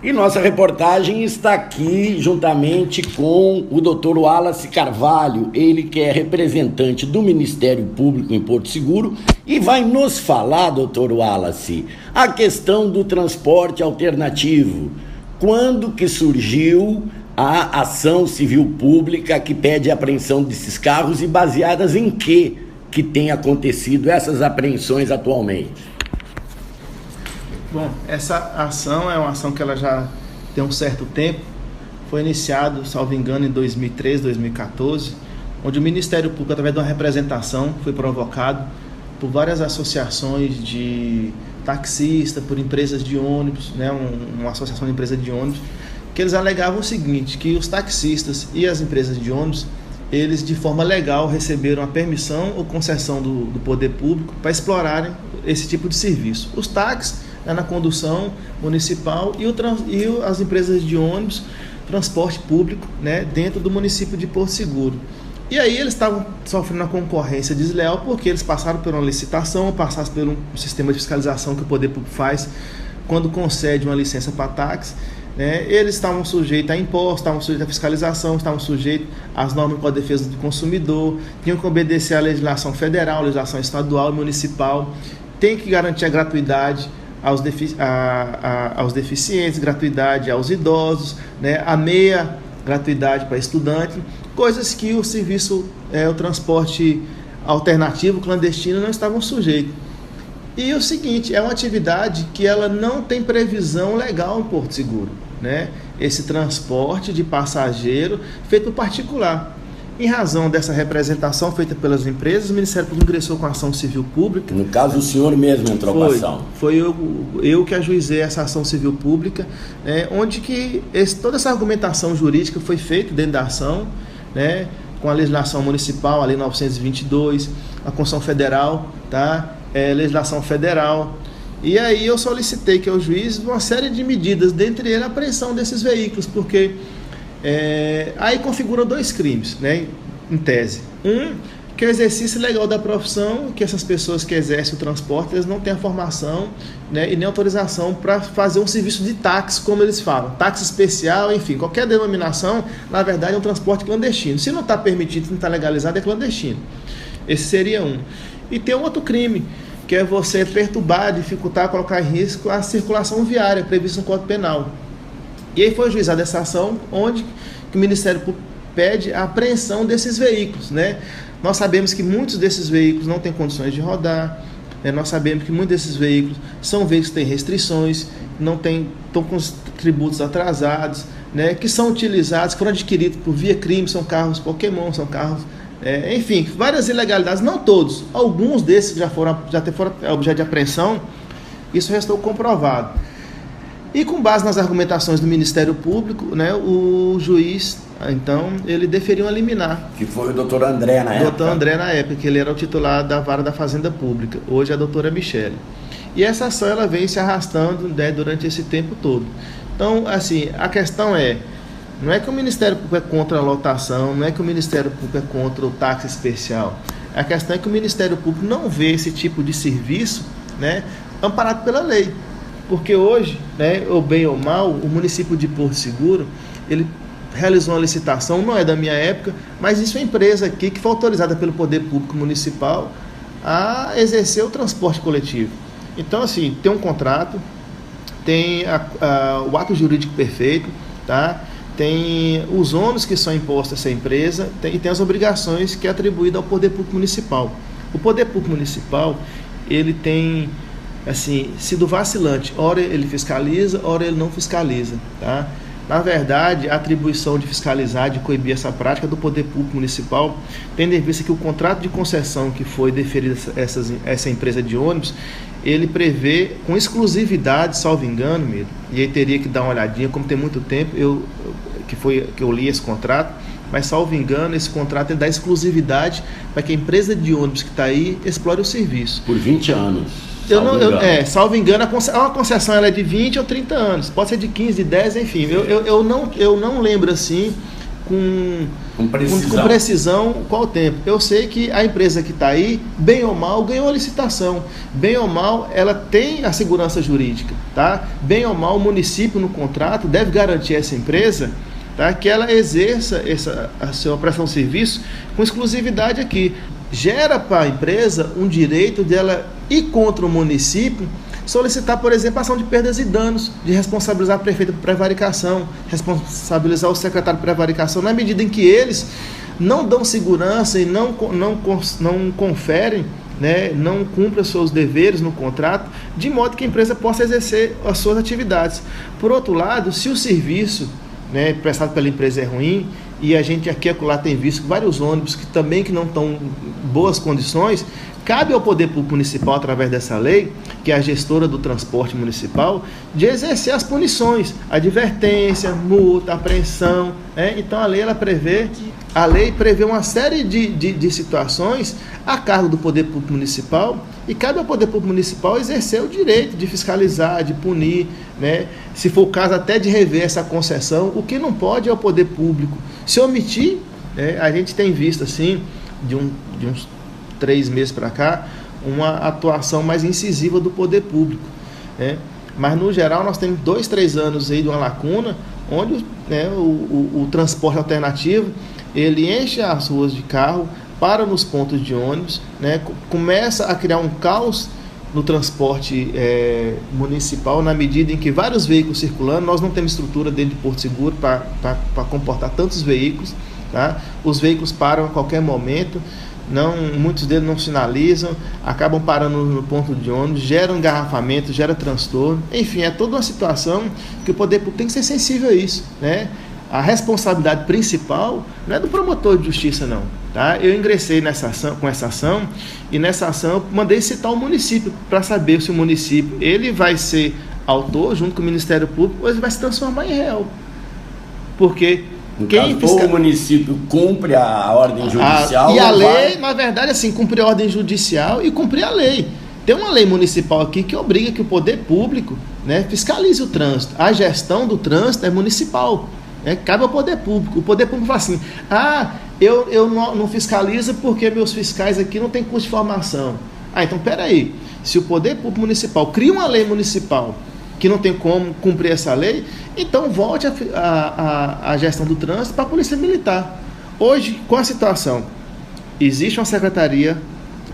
E nossa reportagem está aqui juntamente com o Dr. Wallace Carvalho, ele que é representante do Ministério Público em Porto Seguro e vai nos falar, Dr. Wallace, a questão do transporte alternativo. Quando que surgiu a ação civil pública que pede a apreensão desses carros e baseadas em que tem acontecido essas apreensões atualmente? Bom, essa ação é uma ação que ela já tem um certo tempo. Foi iniciado, salvo engano, em 2013, 2014, onde o Ministério Público, através de uma representação, foi provocado por várias associações de taxistas, por empresas de ônibus, né, uma associação de empresas de ônibus, que eles alegavam o seguinte, que os taxistas e as empresas de ônibus, eles de forma legal receberam a permissão ou concessão do poder público para explorarem esse tipo de serviço. Os táxis na condução municipal e as empresas de ônibus, transporte público, né, dentro do município de Porto Seguro. E aí eles estavam sofrendo uma concorrência desleal porque eles passaram por uma licitação, passaram por um sistema de fiscalização que o poder público faz quando concede uma licença para táxi. Né, eles estavam sujeitos a impostos, estavam sujeitos à fiscalização, estavam sujeitos às normas para a defesa do consumidor, tinham que obedecer à legislação federal, legislação estadual e municipal, tem que garantir a gratuidade aos deficientes, gratuidade aos idosos, né, a meia gratuidade para estudante, coisas que o serviço, o transporte alternativo, clandestino, não estavam sujeitos. E o seguinte, é uma atividade que ela não tem previsão legal em Porto Seguro, né? Esse transporte de passageiro feito por particular. Em razão dessa representação feita pelas empresas, o Ministério Público ingressou com a ação civil pública. No caso, o senhor mesmo entrou com a ação. Foi eu que ajuizei essa ação civil pública, onde que toda essa argumentação jurídica foi feita dentro da ação, né, com a legislação municipal, a Lei 922, a Constituição Federal, tá, legislação federal. E aí eu solicitei que o juiz uma série de medidas, dentre eles a apreensão desses veículos, porque aí configuram dois crimes, né, em tese. Que é o exercício legal da profissão, que essas pessoas que exercem o transporte, eles não têm a formação, né, e nem autorização para fazer um serviço de táxi, como eles falam, táxi especial, enfim, qualquer denominação, na verdade é um transporte clandestino. Se não está permitido, não está legalizado, é clandestino. Esse seria um. E tem um outro crime, que é você perturbar, dificultar, colocar em risco a circulação viária, prevista no Código Penal. E aí foi ajuizada essa ação, onde o Ministério Público pede a apreensão desses veículos, né? Nós sabemos que muitos desses veículos não têm condições de rodar, né? Nós sabemos que muitos desses veículos são veículos que têm restrições, estão com os tributos atrasados, né? Que são utilizados, foram adquiridos por via crime, são carros Pokémon, são carros, enfim, várias ilegalidades, não todos, alguns desses já foram objeto de apreensão, isso restou comprovado. E com base nas argumentações do Ministério Público, né, o juiz, então, ele deferiu uma liminar. Que foi o doutor André na época. Doutor André na época, que ele era o titular da Vara da Fazenda Pública. Hoje é a doutora Michele. E essa ação, ela vem se arrastando, né, durante esse tempo todo. Então, assim, a questão não é que o Ministério Público é contra a lotação, não é que o Ministério Público é contra o táxi especial. A questão é que o Ministério Público não vê esse tipo de serviço, né, amparado pela lei. Porque hoje, né, ou bem ou mal, o município de Porto Seguro, ele realizou uma licitação, não é da minha época, mas isso é uma empresa aqui que foi autorizada pelo Poder Público Municipal a exercer o transporte coletivo. Então, assim, tem um contrato, tem o ato jurídico perfeito, tá? Tem os ônus que são impostos a essa empresa e tem as obrigações que é atribuída ao Poder Público Municipal. O Poder Público Municipal, ele tem, assim, sido vacilante. Ora ele fiscaliza, ora ele não fiscaliza, tá? Na verdade, a atribuição de fiscalizar, de coibir essa prática do Poder Público Municipal, tendo em vista que o contrato de concessão que foi deferido a essa empresa de ônibus, ele prevê com exclusividade, salvo engano, e aí teria que dar uma olhadinha, como tem muito tempo que eu li esse contrato, mas salvo engano, esse contrato ele dá exclusividade para que a empresa de ônibus que está aí explore o serviço. Por 20 anos. Salvo engano, a concessão ela é de 20 ou 30 anos, pode ser de 15, de 10, enfim. Eu não lembro assim com precisão qual o tempo. Eu sei que a empresa que está aí, bem ou mal, ganhou a licitação. Bem ou mal, ela tem a segurança jurídica. Tá? Bem ou mal, o município no contrato deve garantir a essa empresa, tá, que ela exerça a sua prestação de serviço com exclusividade aqui. Gera para a empresa um direito dela ir contra o município, solicitar, por exemplo, ação de perdas e danos, de responsabilizar a prefeita por prevaricação, responsabilizar o secretário por prevaricação, na medida em que eles não dão segurança e não conferem, né, não cumprem os seus deveres no contrato, de modo que a empresa possa exercer as suas atividades. Por outro lado, se o serviço, né, prestado pela empresa é ruim, e a gente aqui e acolá tem visto vários ônibus que também que não estão em boas condições, cabe ao Poder Público Municipal, através dessa lei, que é a gestora do transporte municipal, de exercer as punições, advertência, multa, apreensão. Então a lei prevê uma série de situações a cargo do Poder Público Municipal, e cabe ao Poder Público Municipal exercer o direito de fiscalizar, de punir, né? Se for o caso até de rever essa concessão. O que não pode é o Poder Público se omitir. A gente tem visto assim, de uns 3 meses para cá, uma atuação mais incisiva do Poder Público, né? Mas no geral nós temos 2, 3 anos aí de uma lacuna, onde, né, o transporte alternativo, ele enche as ruas de carro, para nos pontos de ônibus, né, começa a criar um caos no transporte municipal, na medida em que vários veículos circulando, nós não temos estrutura dentro de Porto Seguro para comportar tantos veículos, tá? Os veículos param a qualquer momento, muitos deles não sinalizam, acabam parando no ponto de ônibus, geram engarrafamento, gera transtorno, enfim, é toda uma situação que o Poder Público tem que ser sensível a isso, né? A responsabilidade principal não é do promotor de justiça, não. Tá? Eu ingressei com essa ação, e nessa ação eu mandei citar o município para saber se o município ele vai ser autor junto com o Ministério Público, ou ele vai se transformar em réu. Porque o município cumpre a ordem judicial. E a lei, na verdade, assim, cumprir a ordem judicial e cumprir a lei. Tem uma lei municipal aqui que obriga que o Poder Público, né, fiscalize o trânsito. A gestão do trânsito é municipal. Cabe ao Poder Público. O Poder Público fala assim: eu não fiscalizo porque meus fiscais aqui não têm curso de formação. Então peraí, se o Poder Público Municipal cria uma lei municipal que não tem como cumprir essa lei, então volte a gestão do trânsito para a Polícia Militar. Hoje, com a situação, existe uma secretaria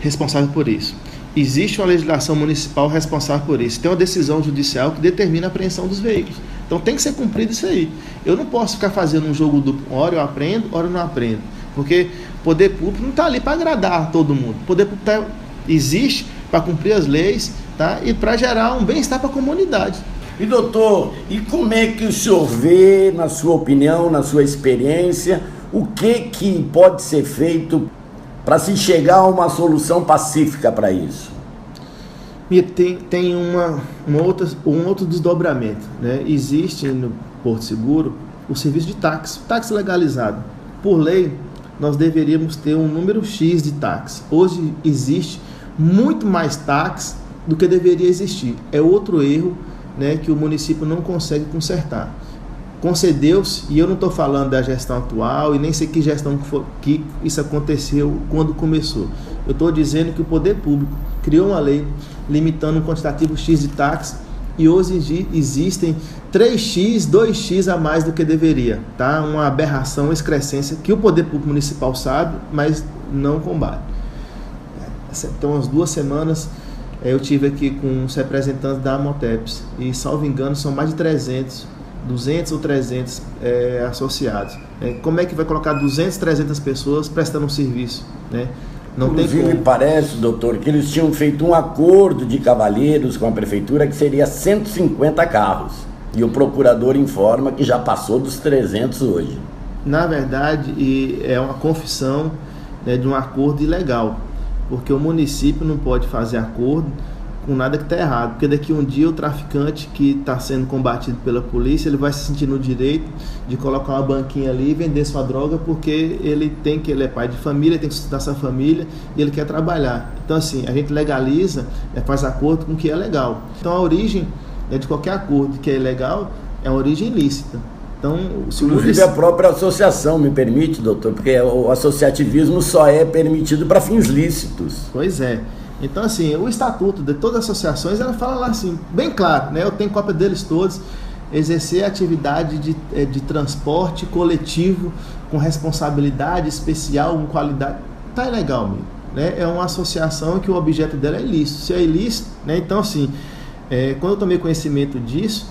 responsável por isso, existe uma legislação municipal responsável por isso, tem uma decisão judicial que determina a apreensão dos veículos. Então tem que ser cumprido isso aí. Eu não posso ficar fazendo um jogo duplo, hora eu aprendo, hora eu não aprendo, porque o Poder Público não está ali para agradar todo mundo. O Poder Público existe para cumprir as leis, tá? E para gerar um bem-estar para a comunidade. E doutor, e como é que o senhor vê, na sua opinião, na sua experiência, o que pode ser feito para se chegar a uma solução pacífica para isso? Tem um outro desdobramento, né? Existe no Porto Seguro o serviço de táxi legalizado. Por lei, nós deveríamos ter um número X de táxi. Hoje existe muito mais táxi do que deveria existir. É outro erro, né, que o município não consegue consertar. Concedeu-se, e eu não estou falando da gestão atual e nem sei que gestão que isso aconteceu quando começou. Eu estou dizendo que o Poder Público criou uma lei limitando um quantitativo X de táxi, e hoje existem 3x, 2x a mais do que deveria. Tá? Uma aberração, uma excrescência que o Poder Público Municipal sabe, mas não combate. Então, umas 2 semanas eu tive aqui com os representantes da Amoteps, e salvo engano são mais de 200 ou 300 associados. Como é que vai colocar 200, 300 pessoas prestando um serviço, né? Não Inclusive, tem como. parece, doutor, que eles tinham feito um acordo de cavalheiros com a prefeitura que seria 150 carros. E o procurador informa que já passou dos 300 hoje. Na verdade, é uma confissão, né, de um acordo ilegal, porque o município não pode fazer acordo com nada que está errado, porque daqui um dia o traficante que está sendo combatido pela polícia, ele vai se sentir no direito de colocar uma banquinha ali e vender sua droga, porque ele é pai de família, tem que sustentar sua família e ele quer trabalhar. Então assim, a gente legaliza, faz acordo com o que é legal. Então a origem de qualquer acordo que é ilegal é uma origem ilícita. Então, inclusive a própria associação, me permite, doutor, porque o associativismo só é permitido para fins lícitos. Pois é. Então, assim, o estatuto de todas as associações, ela fala lá assim, bem claro, né? Eu tenho cópia deles todos, exercer a atividade de transporte coletivo com responsabilidade especial, com qualidade. Tá legal, amigo, né? É uma associação que o objeto dela é ilícito. Se é ilícito, né? Então, assim, quando eu tomei conhecimento disso,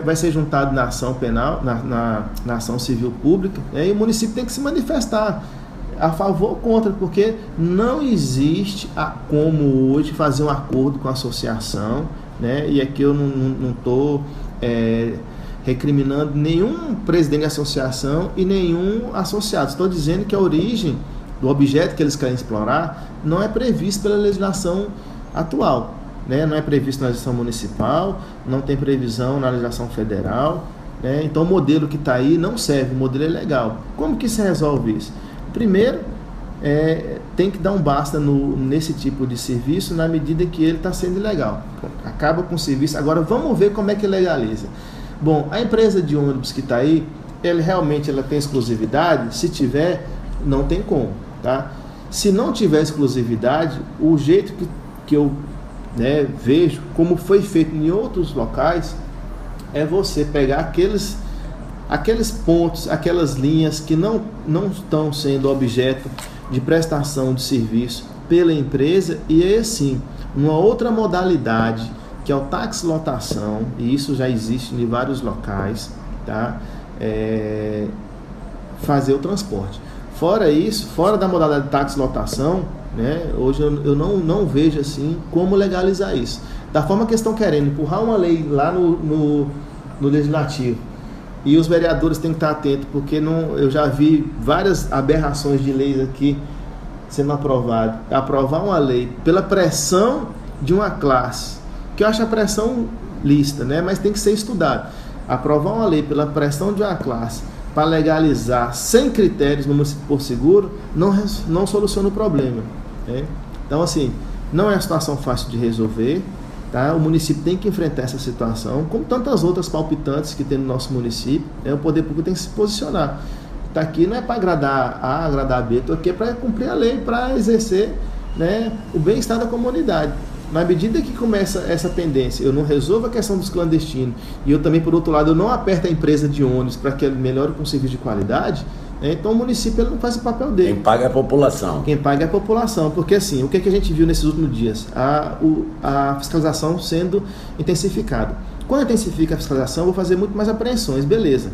vai ser juntado na ação penal, na ação civil pública, e o município tem que se manifestar a favor ou contra, porque não existe como hoje fazer um acordo com a associação, né? E aqui eu não estou recriminando nenhum presidente de associação e nenhum associado. Estou dizendo que a origem do objeto que eles querem explorar não é previsto pela legislação atual, né? Não é previsto na legislação municipal, não tem previsão na legislação federal, né? Então o modelo que está aí não serve, o modelo é legal. Como que se resolve isso? Primeiro, tem que dar um basta nesse tipo de serviço na medida que ele está sendo ilegal. Acaba com o serviço. Agora vamos ver como é que legaliza. Bom, a empresa de ônibus que está aí, ela tem exclusividade? Se tiver, não tem como, tá? Se não tiver exclusividade, o jeito que eu vejo, como foi feito em outros locais, é você pegar aqueles pontos, aquelas linhas que não estão sendo objeto de prestação de serviço pela empresa, e aí sim, uma outra modalidade, que é o taxilotação, e isso já existe em vários locais, tá? Fazer o transporte. Fora isso, fora da modalidade de taxilotação, né, hoje eu não vejo assim como legalizar isso. Da forma que estão querendo empurrar uma lei lá no legislativo, e os vereadores têm que estar atentos, porque eu já vi várias aberrações de leis aqui sendo aprovadas. Aprovar uma lei pela pressão de uma classe, que eu acho a pressão lícita, né? Mas tem que ser estudado. Aprovar uma lei pela pressão de uma classe para legalizar sem critérios no município de Porto Seguro não soluciona o problema, né? Então, assim, não é uma situação fácil de resolver. Tá? O município tem que enfrentar essa situação, como tantas outras palpitantes que tem no nosso município, né? O poder público tem que se posicionar. Está aqui não é para agradar A, agradar B, estou aqui para cumprir a lei, para exercer, né, o bem-estar da comunidade. Na medida que começa essa tendência, eu não resolvo a questão dos clandestinos, e eu também, por outro lado, eu não aperto a empresa de ônibus para que ele melhore com serviço de qualidade, né? Então o município ele não faz o papel dele. Quem paga é a população. Quem paga é a população, porque assim, o que a gente viu nesses últimos dias? A fiscalização sendo intensificada. Quando intensifica a fiscalização, eu vou fazer muito mais apreensões, beleza.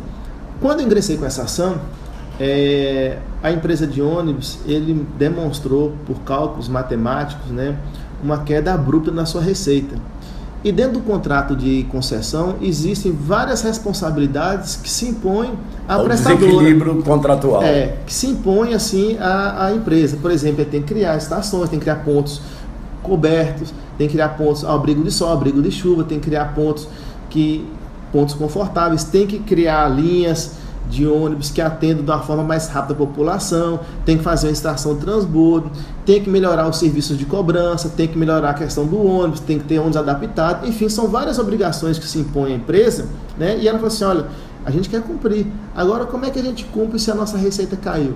Quando eu ingressei com essa ação, a empresa de ônibus, ele demonstrou, por cálculos matemáticos, né, uma queda abrupta na sua receita. E dentro do contrato de concessão, existem várias responsabilidades que se impõem à prestadora. Desequilíbrio contratual. Que se impõe assim à empresa. Por exemplo, ele tem que criar estações, tem que criar pontos cobertos, tem que criar pontos ao abrigo de sol, abrigo de chuva, tem que criar pontos confortáveis, tem que criar linhas de ônibus que atendam de uma forma mais rápida a população, tem que fazer uma estação de transbordo, tem que melhorar os serviços de cobrança, tem que melhorar a questão do ônibus, tem que ter ônibus adaptado, enfim, são várias obrigações que se impõem à empresa, né? E ela falou assim, olha, a gente quer cumprir, agora como é que a gente cumpre se a nossa receita caiu?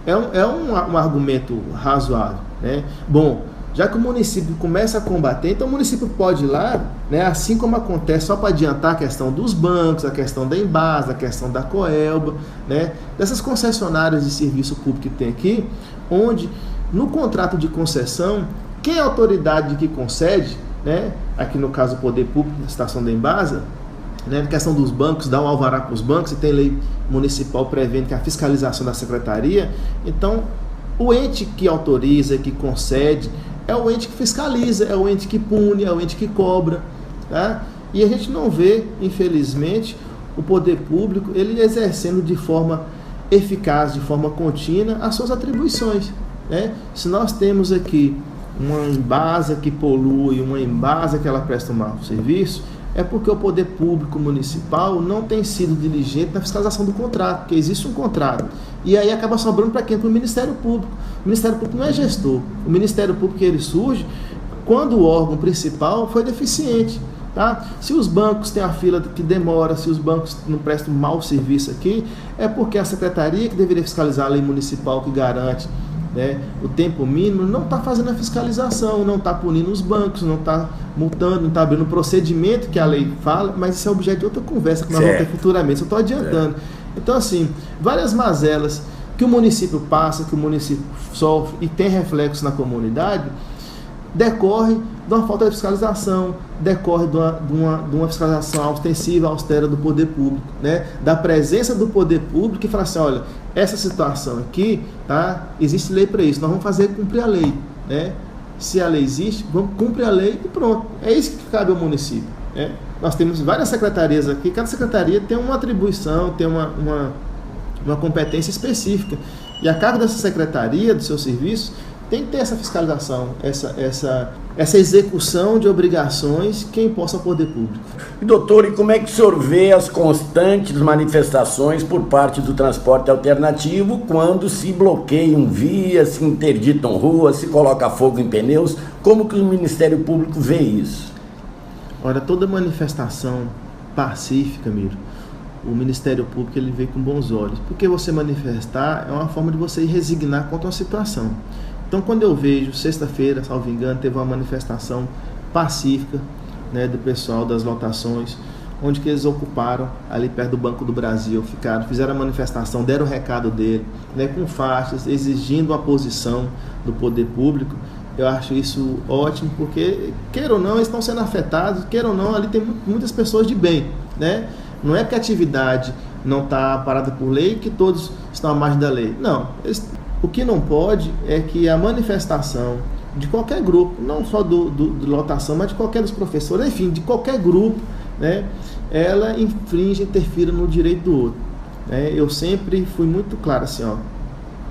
É um argumento razoável, né? Bom, já que o município começa a combater, então o município pode ir lá, né, assim como acontece, só para adiantar a questão dos bancos, a questão da Embasa, a questão da Coelba, né, dessas concessionárias de serviço público que tem aqui, onde no contrato de concessão, quem é a autoridade que concede, né, aqui no caso o poder público, a estação da Embasa, né, na questão dos bancos, dá um alvará para os bancos, e tem lei municipal prevendo que a fiscalização da secretaria, então o ente que autoriza, que concede, é o ente que fiscaliza, é o ente que pune, é o ente que cobra, tá? E a gente não vê, infelizmente, o poder público ele exercendo de forma eficaz, de forma contínua, as suas atribuições, né? Se nós temos aqui uma Embasa que polui, uma Embasa que ela presta um mau serviço, é porque o poder público municipal não tem sido diligente na fiscalização do contrato, porque existe um contrato. E aí acaba sobrando para quem? Para o Ministério Público. O Ministério Público não é gestor. O Ministério Público ele surge quando o órgão principal foi deficiente. Tá? Se os bancos têm a fila que demora, se os bancos não prestam mau serviço aqui, é porque a secretaria que deveria fiscalizar a lei municipal que garante, né, o tempo mínimo, não está fazendo a fiscalização, não está punindo os bancos, não está multando, não está abrindo o procedimento que a lei fala, mas isso é objeto de outra conversa que nós vamos ter futuramente, eu estou adiantando. Então, assim, várias mazelas que o município passa, que o município sofre e tem reflexo na comunidade, decorre de uma falta de fiscalização, decorre de uma fiscalização ostensiva, austera do poder público, né? Da presença do poder público que fala assim, olha, essa situação aqui, tá? Existe lei para isso, nós vamos fazer cumprir a lei, né? Se a lei existe, vamos cumprir a lei e pronto. É isso que cabe ao município, né? Nós temos várias secretarias aqui, cada secretaria tem uma atribuição, tem uma competência específica. E a cargo dessa secretaria, do seu serviço, tem que ter essa fiscalização, essa execução de obrigações que imposta ao poder público. Doutor, e como é que o senhor vê as constantes manifestações por parte do transporte alternativo quando se bloqueiam vias, se interditam ruas, se coloca fogo em pneus? Como que o Ministério Público vê isso? Olha, toda manifestação pacífica, Miro, o Ministério Público ele vê com bons olhos, porque você manifestar é uma forma de você resignar contra uma situação. Então, quando eu vejo, sexta-feira, salvo engano, teve uma manifestação pacífica, né, do pessoal das lotações, onde que eles ocuparam ali perto do Banco do Brasil, fizeram a manifestação, deram o recado dele, né, com faixas, exigindo a posição do poder público. Eu acho isso ótimo, porque, queira ou não, eles estão sendo afetados, queira ou não, ali tem muitas pessoas de bem, né? Não é que a atividade não está parada por lei que todos estão à margem da lei. Não, o que não pode é que a manifestação de qualquer grupo, não só do lotação, mas de qualquer dos professores, enfim, de qualquer grupo, né, ela infringe, interfira no direito do outro. Né? Eu sempre fui muito claro assim, ó,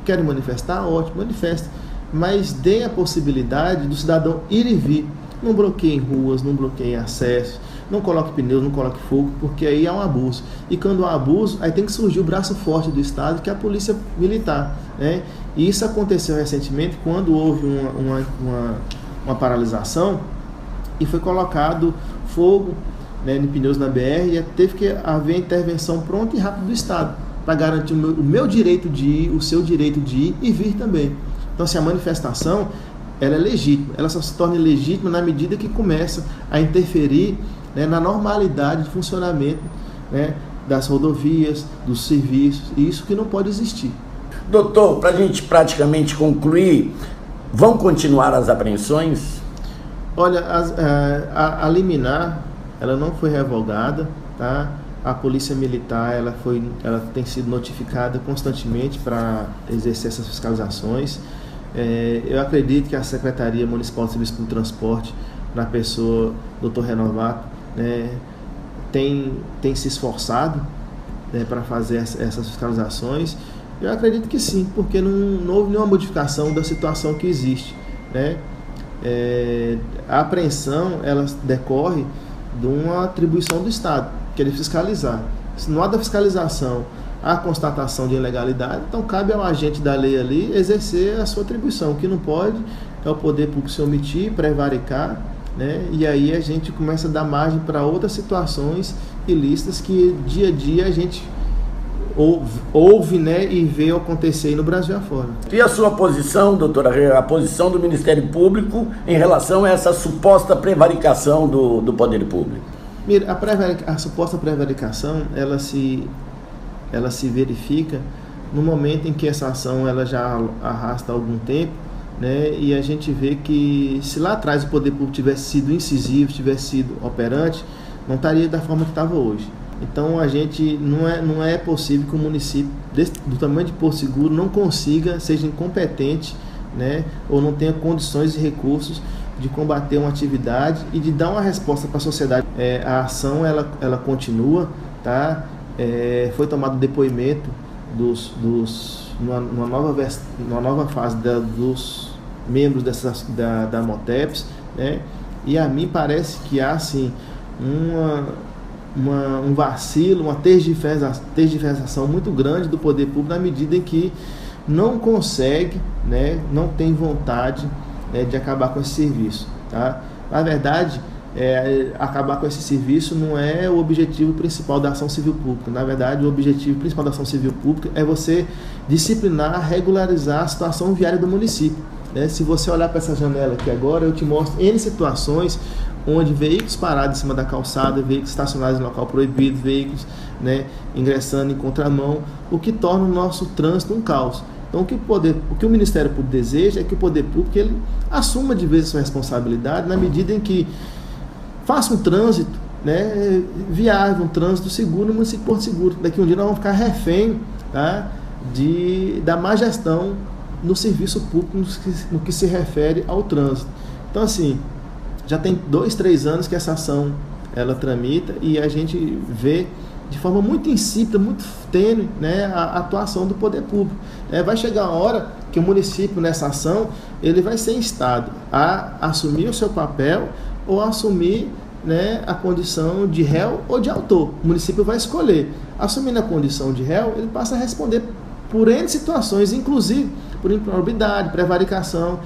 quero manifestar? Ótimo, manifesta, mas dê a possibilidade do cidadão ir e vir. Não bloqueie ruas, não bloqueie acesso, não coloque pneus, não coloque fogo, porque aí é um abuso. E quando há abuso, aí tem que surgir o braço forte do Estado, que é a polícia militar. Né? E isso aconteceu recentemente quando houve uma paralisação e foi colocado fogo, né, em pneus na BR, e teve que haver intervenção pronta e rápida do Estado para garantir o meu direito de ir, o seu direito de ir e vir também. Então, se a manifestação ela é legítima, ela só se torna legítima na medida que começa a interferir, né, na normalidade de funcionamento, né, das rodovias, dos serviços, e isso que não pode existir. Doutor, para a gente praticamente concluir, vão continuar as apreensões? Olha, a liminar, ela não foi revogada, tá? A Polícia Militar, ela tem sido notificada constantemente para exercer essas fiscalizações. Eu acredito que a Secretaria Municipal de Serviço do Transporte, na pessoa do Dr. Renovato, né, tem se esforçado, né, para fazer essas fiscalizações. Eu acredito que sim, porque não houve nenhuma modificação da situação que existe. Né? A apreensão ela decorre de uma atribuição do Estado, que é de fiscalizar. Se não há da fiscalização a constatação de ilegalidade, então cabe ao agente da lei ali exercer a sua atribuição. O que não pode é o poder público se omitir, prevaricar, né? E aí a gente começa a dar margem para outras situações ilícitas que dia a dia a gente ouve, né, e vê acontecer aí no Brasil afora. E a sua posição, doutora, a posição do Ministério Público em relação a essa suposta prevaricação do poder público? Mira, a suposta prevaricação, ela se verifica no momento em que essa ação ela já arrasta há algum tempo, né? E a gente vê que se lá atrás o poder público tivesse sido incisivo, tivesse sido operante, não estaria da forma que estava hoje. Então a gente não é possível que um município do tamanho de Porto Seguro não consiga, seja incompetente, né, ou não tenha condições e recursos de combater uma atividade e de dar uma resposta para a sociedade. A ação ela continua, tá? Foi tomado depoimento numa nova fase dos membros da MOTEPS, né? E a mim parece que há assim um vacilo, uma tergiversação muito grande do poder público na medida em que não consegue, né, não tem vontade, né, de acabar com esse serviço. Tá? Na verdade, acabar com esse serviço não é o objetivo principal da ação civil pública. Na verdade, o objetivo principal da ação civil pública é você disciplinar, regularizar a situação viária do município. Se você olhar para essa janela aqui agora, eu te mostro N situações onde veículos parados em cima da calçada, veículos estacionados em local proibido, veículos ingressando em contramão, o que torna o nosso trânsito um caos. Então, o que o Ministério Público deseja é que o poder público ele assuma de vez a sua responsabilidade na medida em que faça um trânsito viável, um trânsito seguro no município de Porto Seguro. Daqui um dia nós vamos ficar refém, tá, da má gestão no serviço público no que se refere ao trânsito. Então, assim, já tem 2, 3 anos que essa ação ela tramita e a gente vê de forma muito insípida, muito tênue, a atuação do poder público. Vai chegar a hora que o município nessa ação ele vai ser instado a assumir o seu papel ou assumir a condição de réu ou de autor. O município vai escolher. Assumindo a condição de réu, ele passa a responder por N situações, inclusive por improbidade, prevaricação.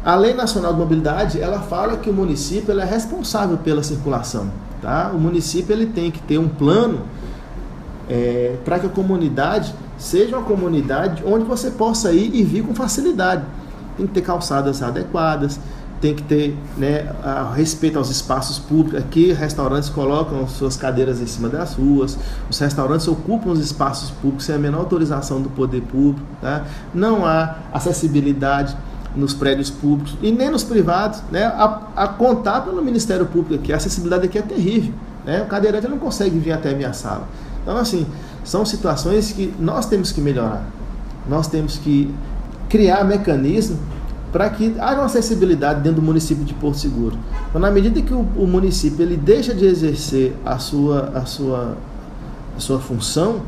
A Lei Nacional de Mobilidade, ela fala que o município ele é responsável pela circulação. Tá? O município ele tem que ter um plano para que a comunidade seja uma comunidade onde você possa ir e vir com facilidade. Tem que ter calçadas adequadas, tem que ter respeito aos espaços públicos. Aqui, restaurantes colocam suas cadeiras em cima das ruas, os restaurantes ocupam os espaços públicos sem a menor autorização do poder público. Tá? Não há acessibilidade nos prédios públicos e nem nos privados, a contar pelo Ministério Público aqui. A acessibilidade aqui é terrível. O cadeirante não consegue vir até a minha sala. Então, assim, são situações que nós temos que melhorar. Nós temos que criar mecanismos para que haja uma acessibilidade dentro do município de Porto Seguro. Então, na medida que o município ele deixa de exercer a sua função,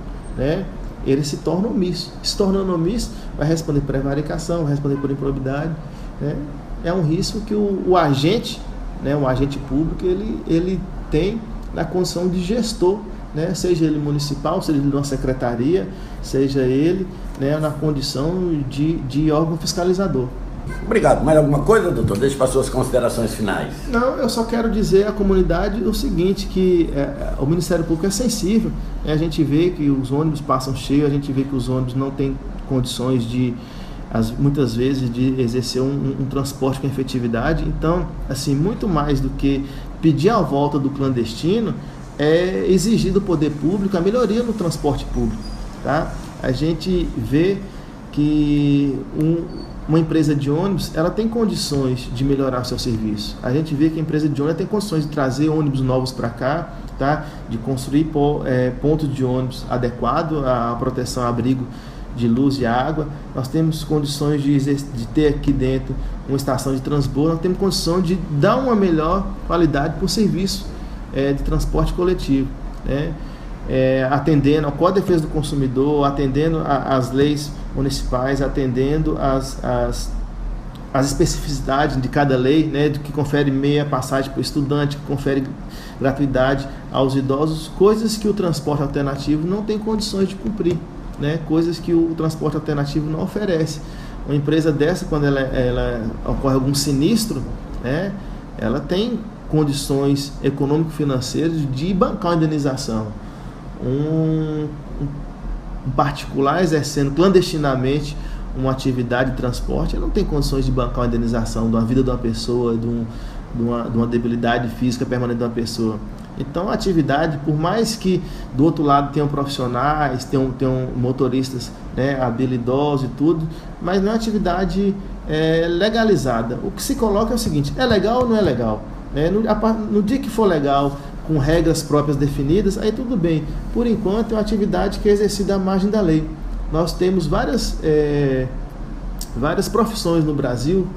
ele se torna omisso. Se tornando omisso, vai responder por prevaricação, vai responder por improbidade. É um risco que o agente público, ele tem na condição de gestor, seja ele municipal, seja ele de uma secretaria, seja ele na condição de órgão fiscalizador. Obrigado. Mais alguma coisa, doutor? Deixe para suas considerações finais. Não, eu só quero dizer à comunidade o seguinte, que o Ministério Público é sensível. A gente vê que os ônibus passam cheios, a gente vê que os ônibus não têm condições muitas vezes, de exercer um transporte com efetividade. Então, assim, muito mais do que pedir a volta do clandestino, é exigir do poder público a melhoria no transporte público. Tá? A gente vê que uma empresa de ônibus ela tem condições de melhorar seu serviço. A gente vê que a empresa de ônibus tem condições de trazer ônibus novos para cá, tá? De construir pontos de ônibus adequados à proteção, abrigo de luz e água. Nós temos condições de ter aqui dentro uma estação de transbordo, nós temos condição de dar uma melhor qualidade para o serviço de transporte coletivo, atendendo ao Código de Defesa do Consumidor, atendendo às leis municipais, atendendo às especificidades de cada lei, que confere meia passagem para o estudante, que confere gratuidade aos idosos, coisas que o transporte alternativo não tem condições de cumprir, coisas que o transporte alternativo não oferece. Uma empresa dessa, quando ela ocorre algum sinistro, ela tem condições econômico-financeiras de bancar a indenização. Um particular exercendo clandestinamente uma atividade de transporte, ele não tem condições de bancar uma indenização de uma vida de uma pessoa, de uma debilidade física permanente de uma pessoa. Então, a atividade, por mais que do outro lado tenham profissionais, tenham motoristas habilidosos e tudo, mas não é uma atividade legalizada. O que se coloca é o seguinte: é legal ou não é legal? No dia que for legal, com regras próprias definidas, aí tudo bem. Por enquanto, é uma atividade que é exercida à margem da lei. Nós temos várias profissões no Brasil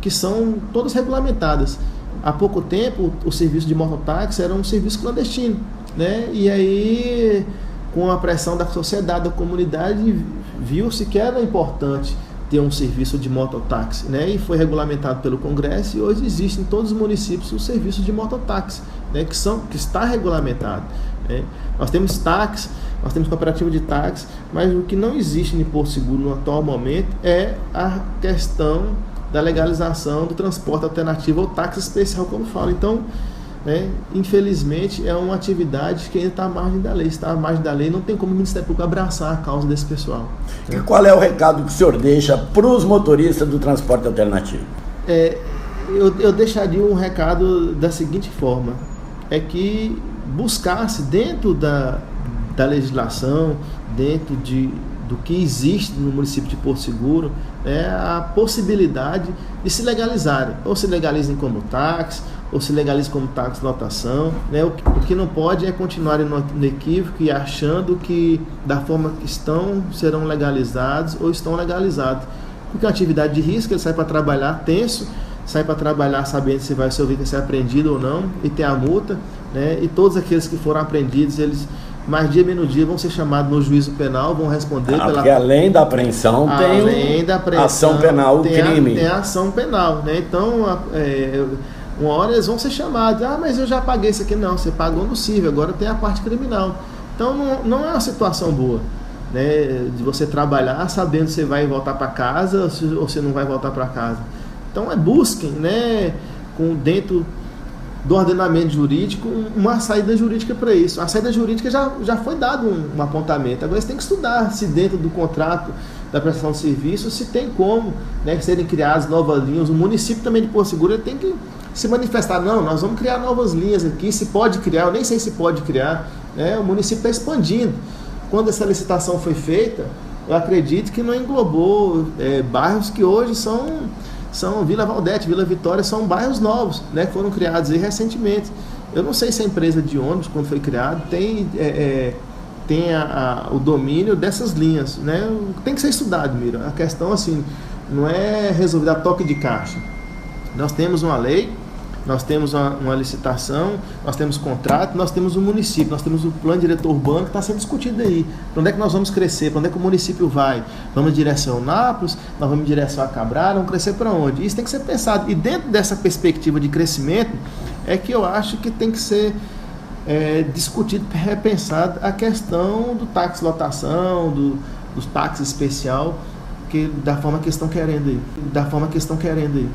que são todas regulamentadas. Há pouco tempo, o serviço de mototáxi era um serviço clandestino, E aí, com a pressão da sociedade, da comunidade, viu-se que era importante ter um serviço de mototáxi, E foi regulamentado pelo Congresso, e hoje existe em todos os municípios o serviço de mototáxi, que está regulamentado. Nós temos táxi, nós temos cooperativa de táxi, mas o que não existe em Porto Seguro no atual momento é a questão da legalização do transporte alternativo ou táxi especial, como falo. Então, né? Infelizmente, é uma atividade que ainda está à margem da lei. Se está à margem da lei, não tem como o Ministério Público abraçar a causa desse pessoal. E qual é o recado que o senhor deixa para os motoristas do transporte alternativo? Eu deixaria um recado da seguinte forma, é que buscasse dentro da legislação, dentro do que existe no município de Porto Seguro, a possibilidade de se legalizarem, ou se legalizem como táxi, ou se legalizem como táxi lotação, né? O que não pode é continuarem no equívoco e achando que da forma que estão serão legalizados ou estão legalizados, porque é uma atividade de risco. Ele sai para trabalhar tenso, sai para trabalhar sabendo se vai seu veículo ser apreendido ou não, e tem a multa, né? E todos aqueles que foram apreendidos, eles mais dia menos dia vão ser chamados no juízo penal, vão responder porque além da apreensão tem ação penal, crime. Tem a ação penal, né? Então, uma hora eles vão ser chamados, mas eu já paguei isso aqui. Não, você pagou no cível, agora tem a parte criminal. Então não é uma situação boa, né? De você trabalhar sabendo se você vai voltar para casa ou se não vai voltar para casa. Então busquem, né, dentro do ordenamento jurídico, uma saída jurídica para isso. A saída jurídica já foi dado um apontamento. Agora você tem que estudar se dentro do contrato da prestação de serviço, se tem como, né, serem criadas novas linhas. O município também de Porto Seguro tem que se manifestar. Não, nós vamos criar novas linhas aqui, se pode criar, eu nem sei se pode criar, né? O município está expandindo. Quando essa licitação foi feita, eu acredito que não englobou bairros que hoje são Vila Valdete, Vila Vitória, são bairros novos, né, que foram criados aí recentemente. Eu não sei se a empresa de ônibus, quando foi criada, tem o domínio dessas linhas, né? Tem que ser estudado, Mira. A questão, assim, não é resolvida a toque de caixa. Nós temos uma lei, nós temos uma licitação, nós temos contrato, nós temos o município, nós temos o plano diretor urbano que está sendo discutido aí. Para onde é que nós vamos crescer? Para onde é que o município vai? Vamos em direção a Nápoles? Nós vamos em direção a Cabral? Vamos crescer para onde? Isso tem que ser pensado. E dentro dessa perspectiva de crescimento é que eu acho que tem que ser discutido, repensado a questão do táxi lotação, dos táxis especial, da forma que estão querendo aí.